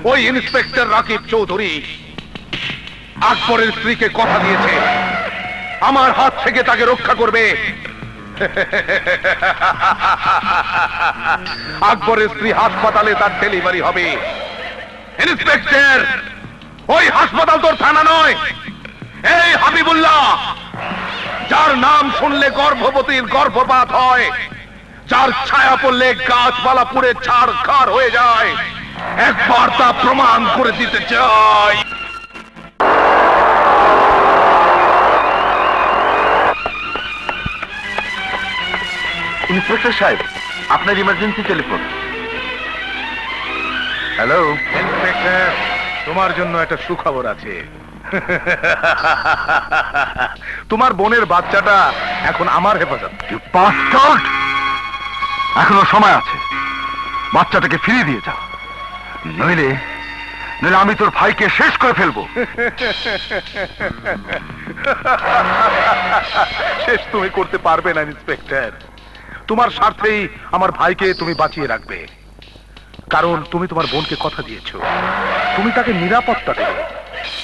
ওই ইন্সপেক্টর রাকিব চৌধুরী আকবরের স্ত্রীকে কথা দিয়েছে আমার হাত থেকে তাকে রক্ষা করবে। আকবরের স্ত্রী হাসপাতালে তার ডেলিভারি হবে। ইন্সপেক্টর, ওই হাসপাতাল তোর থানা নয়। এই হাবিবুল্লাহ, যার নাম শুনলে গর্ভবতীর গর্ভপাত হয়, যার ছায়া পড়লে গাছপালা পুড়ে ছাড়খাড় হয়ে যায়, একবার তা প্রমাণ করে দিতে চাই। ইন্সপেক্টর সাহেব, আপনার ইমার্জেন্সি টেলিফোন। হ্যালো ইন্সপেক্টর, তোমার জন্য একটা সুখবর আছে। তোমার বোনের বাচ্চাটা এখন আমার হেফাজত। এখনো সময় আছে, বাচ্চাটাকে ফিরিয়ে দিয়ে যা, নইলে নইলে আমি তোর ভাইকে শেষ করে ফেলবো। শেষ তুমি করতে পারবে না ইন্সপেক্টর। তোমার স্বার্থেই আমার ভাইকে তুমি বাঁচিয়ে রাখবে, কারণ তুমি তোমার বোনকে কথা দিয়েছো তুমি তাকে নিরাপত্তা দেবে।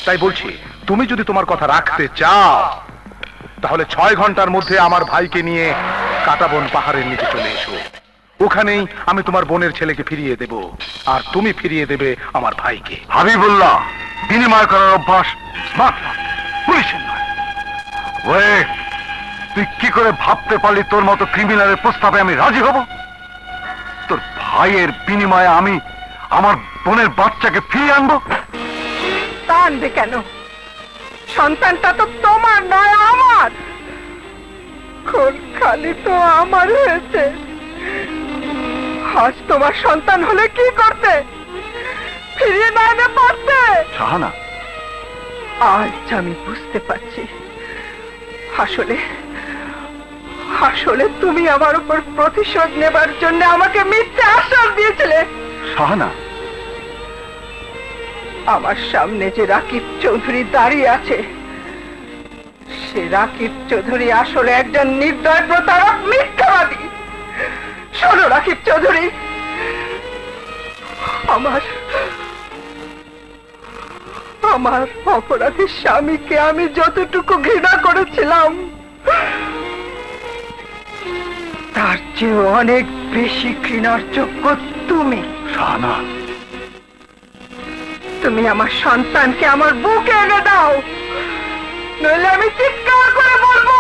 তাই বলছি, তুমি যদি তোমার কথা রাখতে চাও তাহলে 6 ঘন্টার মধ্যে আমার ভাইকে নিয়ে কাটাবন পাহাড়ের নিচে চলে এসো। ওখানেই আমি তোমার বোনের ছেলেকে ফিরিয়ে দেব, আর তুমি ফিরিয়ে দেবে আমার ভাইকে। হাবিবুল্লাহ, বিনিময় করার অভ্যাস স্মার্ট নয়, পুলিশের নয়। ওয়ে, তুই কি করে ভাবতে পারলি তোর মতো ক্রিমিনালের প্রস্তাবে আমি রাজি হব? তোর ভাইয়ের বিনিময়ে আমি আমার বোনের বাচ্চাকে ফিরিয়ে আনবো? তা আনবে কেন? সন্তানটা তো তোমার নয়, আমার। খুন খালি তো আমার হয়েছে। আজ তোমার সন্তান হলে কি করতে? ফিরিয়ে না এনে পারতে? শাহানা, আজ আমি বুঝতে পারছি, আসলে আসলে তুমি আমার উপর প্রতিশোধ নেবার জন্য আমাকে মিথ্যে আশ্বাস দিয়েছিলে। শাহানা, আমার সামনে যে রাকিব চৌধুরী দাঁড়িয়ে আছে, সে রাকিব চৌধুরী আসলে একজন নির্দয় প্রতারক, মিথ্যাবাদী। শোনো রাকিব চৌধুরী, আমার অপরাধী স্বামীকে আমি যতটুকু ঘৃণা করেছিলাম, তার চেয়ে অনেক বেশি ঘৃণার যোগ্য তুমি। শাহানা, তুমি আমার সন্তানকে আমার বুকে এনে দাও, নইলে আমি চিৎকার করে বলবো।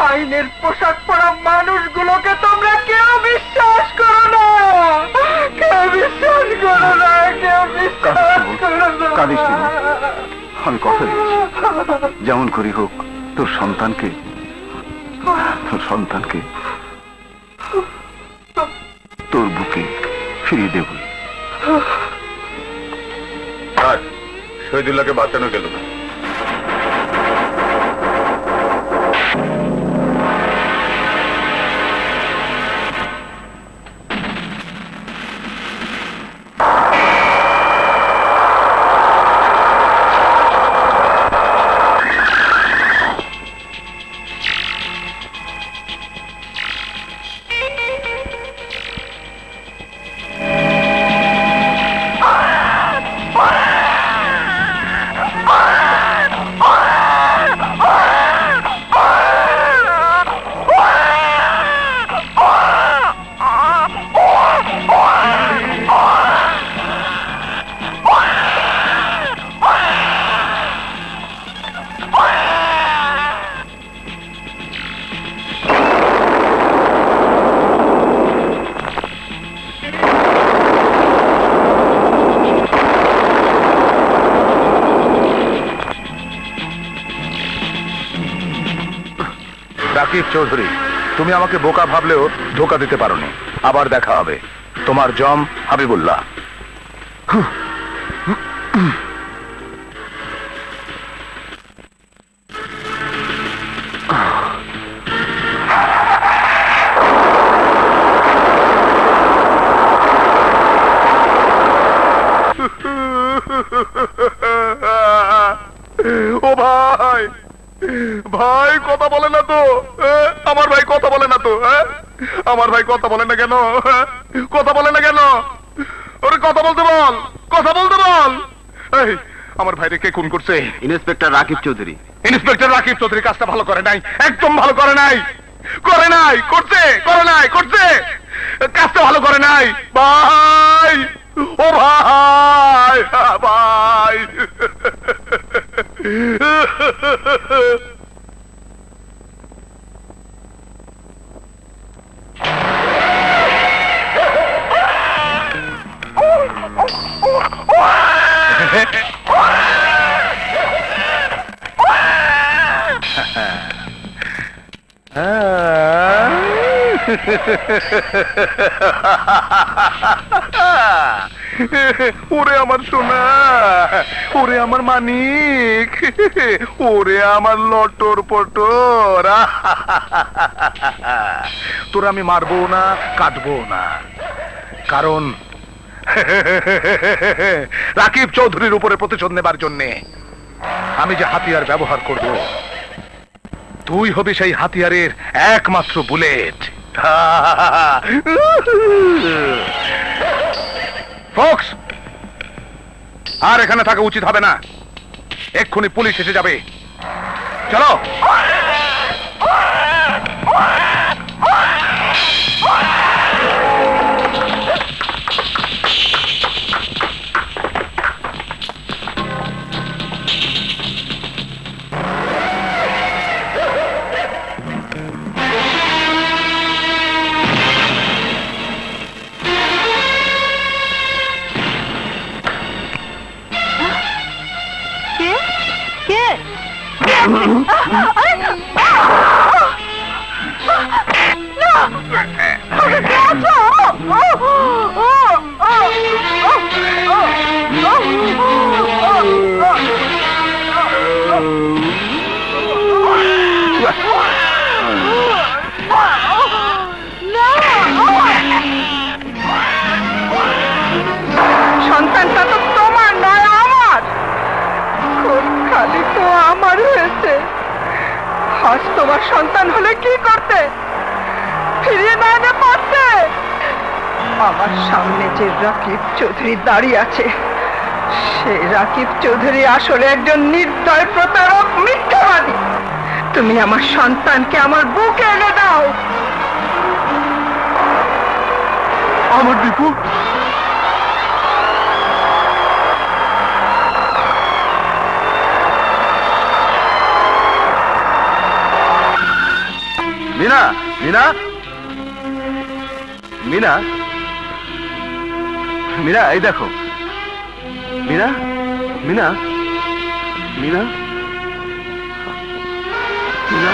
আইনের পোশাক পরা মানুষগুলোকে তোমরা কেউ বিশ্বাস করো না, কেউ বিশ্বাস করো না, কেউ বিশ্বাস করো না। কাঁদিস না, আমি কথা দিচ্ছি, যেমন করি হোক তোর সন্তানকে তোর বুকে ফিরিয়ে দেব। শহীদুল্লাহকে বাঁচানো গেল না। রাকিব চৌধুরী, তুমি আমাকে বোকা ভাবলেও ধোকা দিতে পারোনি। আবার দেখা হবে। তোমার জম হাবিবুল্লাহ। ও ভাই, ভাই কথা বলে না তো? আমার ভাই কথা বলে না তো? আমার ভাই কথা বলে না কেন? কথা বলে না কেন? ওরে কথা বলতে বল, কথা বলতে বল। এই আমার ভাইরে কে খুন করছে? ইন্সপেক্টর রাকিব চৌধুরী। ইন্সপেক্টর রাকিব চৌধুরী কাজটা ভালো করে নাই, একদম ভালো করে নাই। করে নাই, করছে, করে নাই, করছে, কাজটা ভালো করে নাই। ভাই, ও ভাই, ভাই। ওরে আমার সোনা, ওরে আমার মানিক, ওরে আমার লটর পটর। তোর আমি মারবো না, কাটবো না, কারণ রাকিব চৌধুরীর উপরে প্রতিশোধ নেবার জন্যে আমি যে হাতিয়ার ব্যবহার করব, তুই হবি সেই হাতিয়ারের একমাত্র বুলেট। ফক্স, আর এখানে থাকা উচিত হবে না, এক্ষুনি পুলিশ এসে যাবে। চলো। কে কে সন্তানটা তো তোমার নয়, আমার। খুব খালি তো আমার হয়েছে। আজ তোমার সন্তান হলে কি করতে? ফিরিয়ে না এনে পারতে? আমার সামনে যে রাকিব চৌধুরী দাঁড়িয়ে আছে, সে রাকিব চৌধুরী আসলে একজন নির্দয় প্রতারক, মিথ্যাবাদী। তুমি আমার সন্তানকে আমার বুকে এনে দাও। আমার দীপু, মিনা, মিনা, মিনা, মিনা, এই দেখো। মিনা, মিনা, মিনা, মিনা।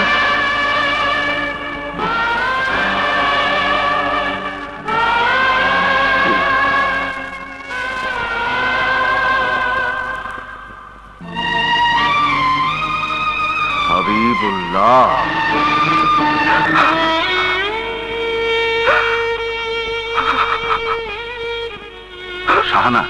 হাবিবুল্লাহ। শাহানা,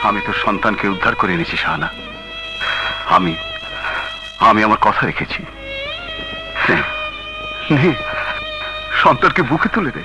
আমি তোর সন্তানকে উদ্ধার করে এনেছি শাহানা। আমি আমি আমার কথা রেখেছি। নে, নে, সন্তানকে বুকে তুলে দে।